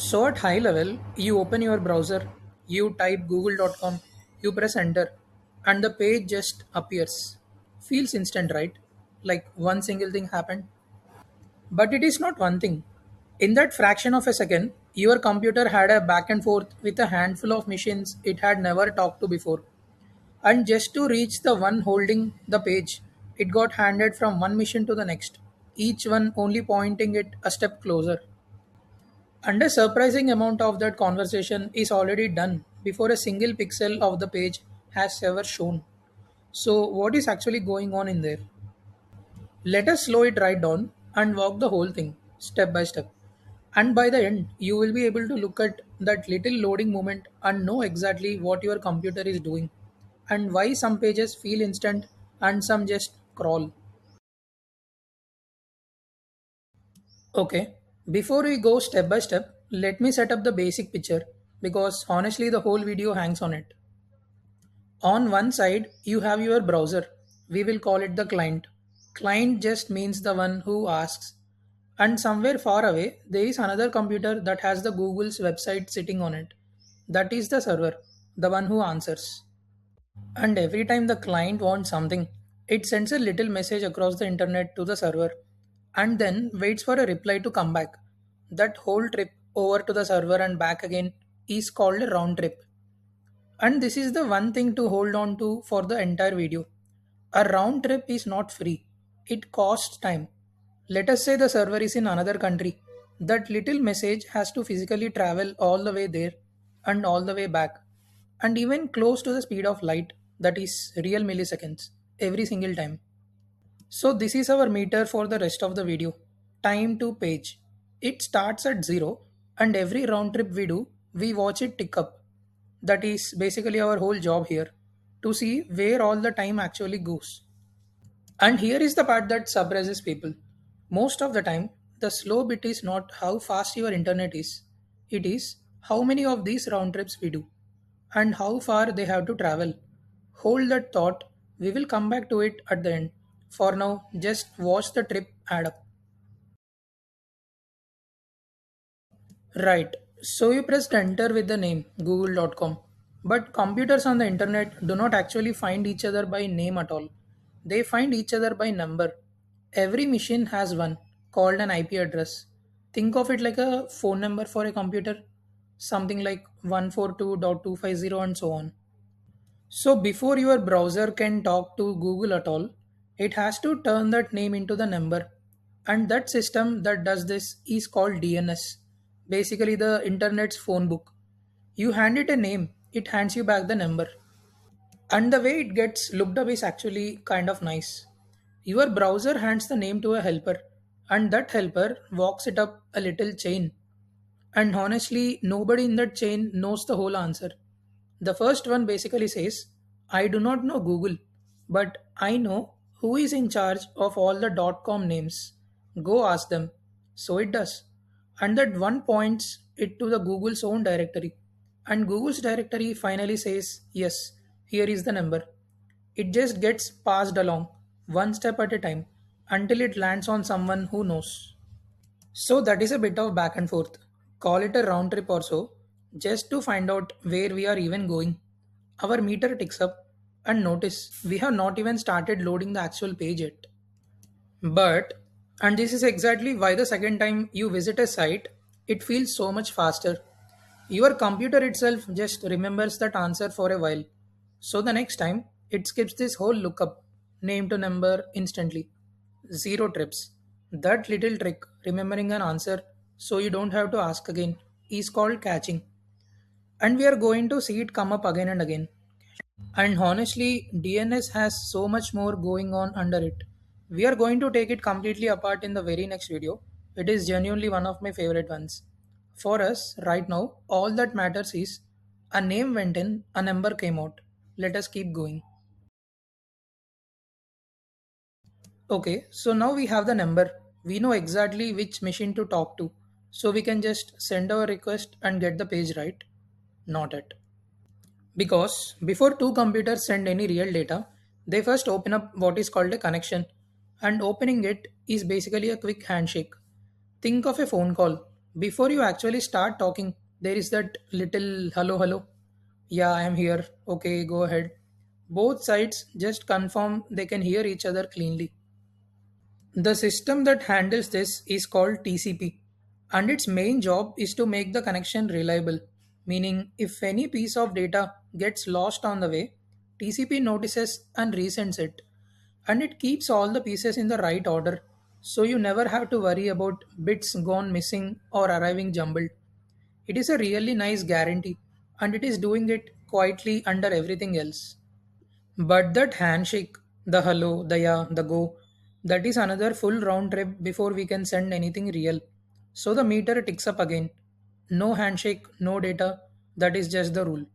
So at high level, you open your browser, you type google.com, you press enter, and the page just appears. Feels instant, right? Like one single thing happened. But it is not one thing. In that fraction of a second, your computer had a back and forth with a handful of machines it had never talked to before. And just to reach the one holding the page, it got handed from one machine to the next, each one only pointing it a step closer. And a surprising amount of that conversation is already done before a single pixel of the page has ever shown. So, what is actually going on in there? Let us slow it right down and walk the whole thing step by step. And by the end, you will be able to look at that little loading moment and know exactly what your computer is doing and why some pages feel instant and some just crawl. Okay, before we go step by step, let me set up the basic picture because honestly, the whole video hangs on it. On one side, you have your browser. We will call it the client. Client just means the one who asks. And somewhere far away, there is another computer that has the Google's website sitting on it. That is the server, the one who answers. And every time the client wants something, it sends a little message across the internet to the server and then waits for a reply to come back. That whole trip over to the server and back again is called a round trip. And this is the one thing to hold on to for the entire video. A round trip is not free, it costs time. Let us say the server is in another country. That little message has to physically travel all the way there and all the way back, and even close to the speed of light, that is real milliseconds, every single time. So, this is our meter for the rest of the video. Time to page. It starts at 0, and every round trip we do, we watch it tick up. That is basically our whole job here to see where all the time actually goes. And here is the part that surprises people. Most of the time, the slow bit is not how fast your internet is, it is how many of these round trips we do and how far they have to travel. Hold that thought, we will come back to it at the end. For now, just watch the trip add up. Right. So you pressed enter with the name google.com. But computers on the internet do not actually find each other by name at all. They find each other by number. Every machine has one called an IP address. Think of it like a phone number for a computer, something like 142.250 and so on. So before your browser can talk to Google at all, it has to turn that name into the number. And that system that does this is called DNS, basically the internet's phone book. You hand it a name, it hands you back the number. And the way it gets looked up is actually kind of nice. Your browser hands the name to a helper, and that helper walks it up a little chain. And honestly, nobody in that chain knows the whole answer. The first one basically says, I do not know Google, but I know who is in charge of all the .com names. Go ask them. So it does. And that one points it to the Google's own directory. And Google's directory finally says, yes, here is the number. It just gets passed along, one step at a time, until it lands on someone who knows. So that is a bit of back and forth. Call it a round trip or so, just to find out where we are even going. Our meter ticks up, and notice we have not even started loading the actual page yet. But, and this is exactly why the second time you visit a site, it feels so much faster. Your computer itself just remembers that answer for a while. So the next time, it skips this whole lookup, name to number instantly. Zero trips. That little trick, remembering an answer so you don't have to ask again, is called catching. And we are going to see it come up again and again. And honestly, DNS has so much more going on under it. We are going to take it completely apart in the very next video. It is genuinely one of my favorite ones. For us, right now, all that matters is a name went in, a number came out. Let us keep going. Okay, so now we have the number. We know exactly which machine to talk to. So we can just send our request and get the page right. Not it. Because before two computers send any real data, they first open up what is called a connection. And opening it is basically a quick handshake. Think of a phone call. Before you actually start talking, there is that little hello, hello. Yeah, I am here. Okay, go ahead. Both sides just confirm they can hear each other cleanly. The system that handles this is called TCP, and its main job is to make the connection reliable, meaning if any piece of data gets lost on the way, TCP notices and resends it, and it keeps all the pieces in the right order, so you never have to worry about bits gone missing or arriving jumbled. It is a really nice guarantee, and it is doing it quietly under everything else. But that handshake, the hello, the yeah, the go, that is another full round trip before we can send anything real. So the meter ticks up again. No handshake, no data, that is just the rule.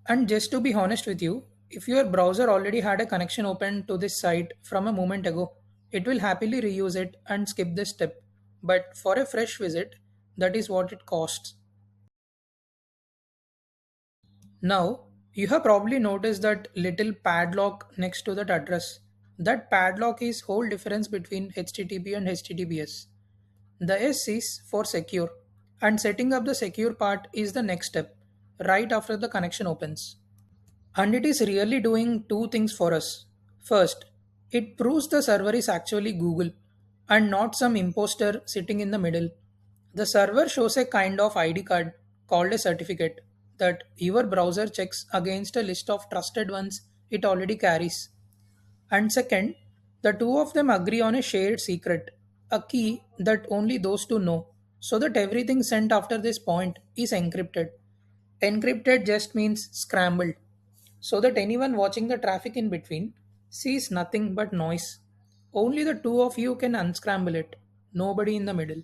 And just to be honest with you, if your browser already had a connection open to this site from a moment ago, it will happily reuse it and skip this step. But for a fresh visit, that is what it costs. Now, you have probably noticed that little padlock next to that address. That padlock is whole difference between HTTP and HTTPS. The S is for secure, and setting up the secure part is the next step, right after the connection opens. And it is really doing two things for us. First, it proves the server is actually Google and not some imposter sitting in the middle. The server shows a kind of ID card called a certificate that your browser checks against a list of trusted ones it already carries. And second, the two of them agree on a shared secret, a key that only those two know, so that everything sent after this point is encrypted. Encrypted just means scrambled, so that anyone watching the traffic in between sees nothing but noise. Only the two of you can unscramble it, nobody in the middle.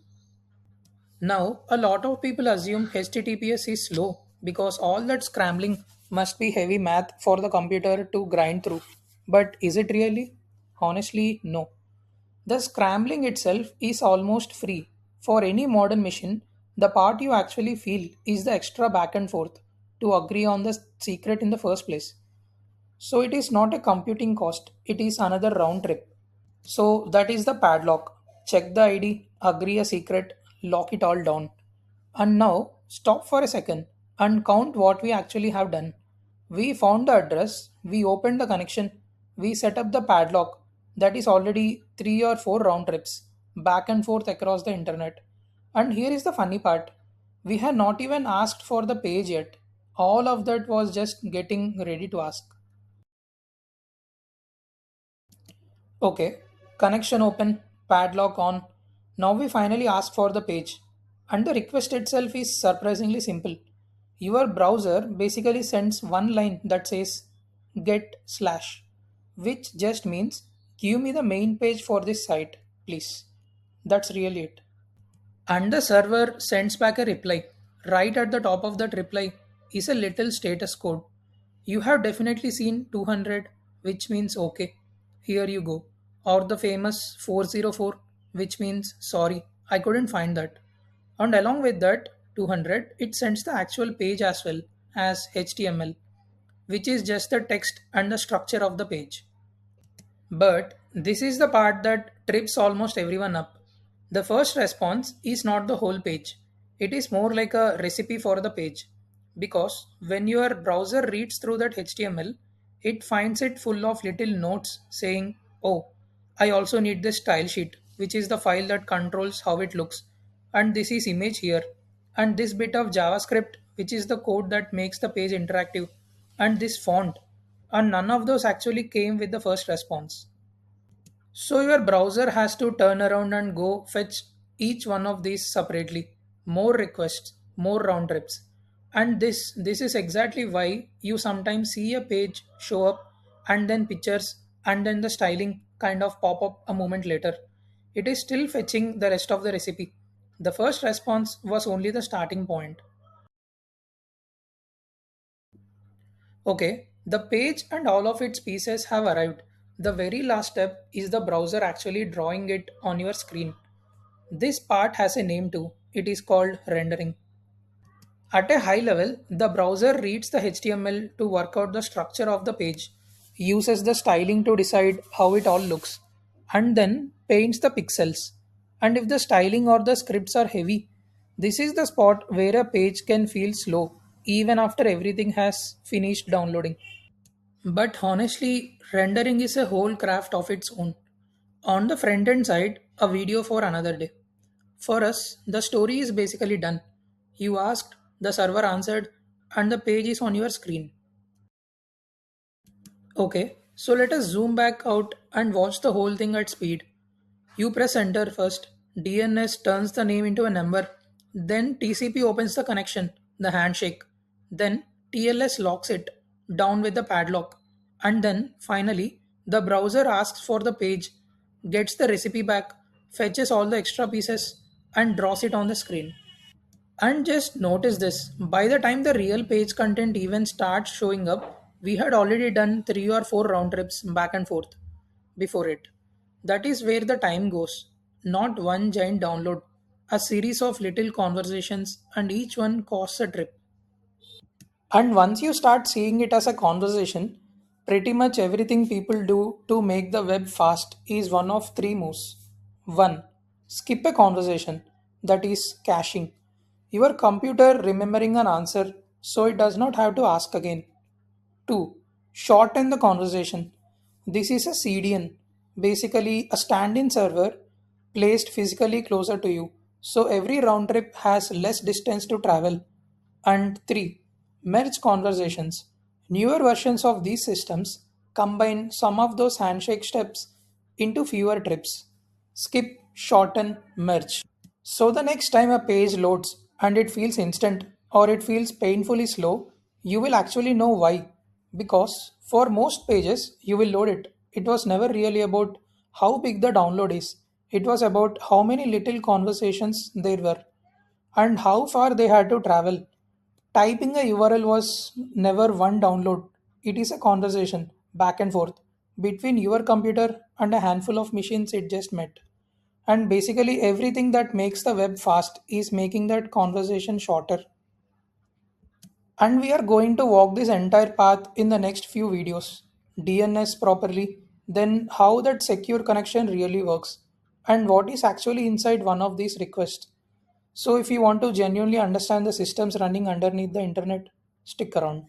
Now, a lot of people assume HTTPS is slow because all that scrambling must be heavy math for the computer to grind through. But is it really? Honestly, no. The scrambling itself is almost free. For any modern machine, the part you actually feel is the extra back and forth to agree on the secret in the first place. So it is not a computing cost, it is another round trip. So that is the padlock. Check the ID, agree a secret, lock it all down. And now stop for a second and count what we actually have done. We found the address, we opened the connection, we set up the padlock. That is already 3 or 4 round trips back and forth across the internet. And here is the funny part, we had not even asked for the page yet. All of that was just getting ready to ask. Okay, connection open, padlock on. Now we finally ask for the page. And the request itself is surprisingly simple. Your browser basically sends one line that says get slash, which just means give me the main page for this site, please. That's really it. And the server sends back a reply. Right at the top of that reply is a little status code. You have definitely seen 200, which means okay, here you go. Or the famous 404, which means sorry, I couldn't find that. And along with that 200, it sends the actual page as well as HTML, which is just the text and the structure of the page. But this is the part that trips almost everyone up. The first response is not the whole page, it is more like a recipe for the page. Because when your browser reads through that HTML, it finds it full of little notes saying, oh, I also need this style sheet, which is the file that controls how it looks, and this is image here, and this bit of JavaScript, which is the code that makes the page interactive, and this font, and none of those actually came with the first response. So your browser has to turn around and go fetch each one of these separately. More requests, more round trips. And this is exactly why you sometimes see a page show up and then pictures and then the styling kind of pop up a moment later. It is still fetching the rest of the recipe. The first response was only the starting point. Okay, the page and all of its pieces have arrived. The very last step is the browser actually drawing it on your screen. This part has a name too. It is called rendering. At a high level, the browser reads the HTML to work out the structure of the page, uses the styling to decide how it all looks, and then paints the pixels. And if the styling or the scripts are heavy, This is the spot where a page can feel slow even after everything has finished downloading. But honestly, rendering is a whole craft of its own. On the front end side, a video for another day. For us, the story is basically done. You asked, the server answered, and the page is on your screen. Okay, so let us zoom back out and watch the whole thing at speed. You press enter first, DNS turns the name into a number, then TCP opens the connection, the handshake, then TLS locks it down with the padlock, and then finally the browser asks for the page, gets the recipe back, fetches all the extra pieces, and draws it on the screen. And just notice this, by the time the real page content even starts showing up, we had already done 3 or 4 round trips back and forth before it. That is where the time goes. Not one giant download, a series of little conversations, and each one costs a trip. And once you start seeing it as a conversation, pretty much everything people do to make the web fast is one of three moves. 1. Skip a conversation, that is, caching. Your computer remembering an answer so it does not have to ask again. 2. Shorten the conversation. This is a CDN, basically a stand in server placed physically closer to you, so every round trip has less distance to travel. And 3. Merge conversations. Newer versions of these systems combine some of those handshake steps into fewer trips. Skip, shorten, merge. So the next time a page loads and it feels instant or it feels painfully slow, you will actually know why. Because for most pages, you will load it. It was never really about how big the download is, it was about how many little conversations there were and how far they had to travel. Typing a URL was never one download, it is a conversation back and forth between your computer and a handful of machines it just met. And basically, everything that makes the web fast is making that conversation shorter. And we are going to walk this entire path in the next few videos. DNS properly, then how that secure connection really works, and what is actually inside one of these requests. So, if you want to genuinely understand the systems running underneath the internet, stick around.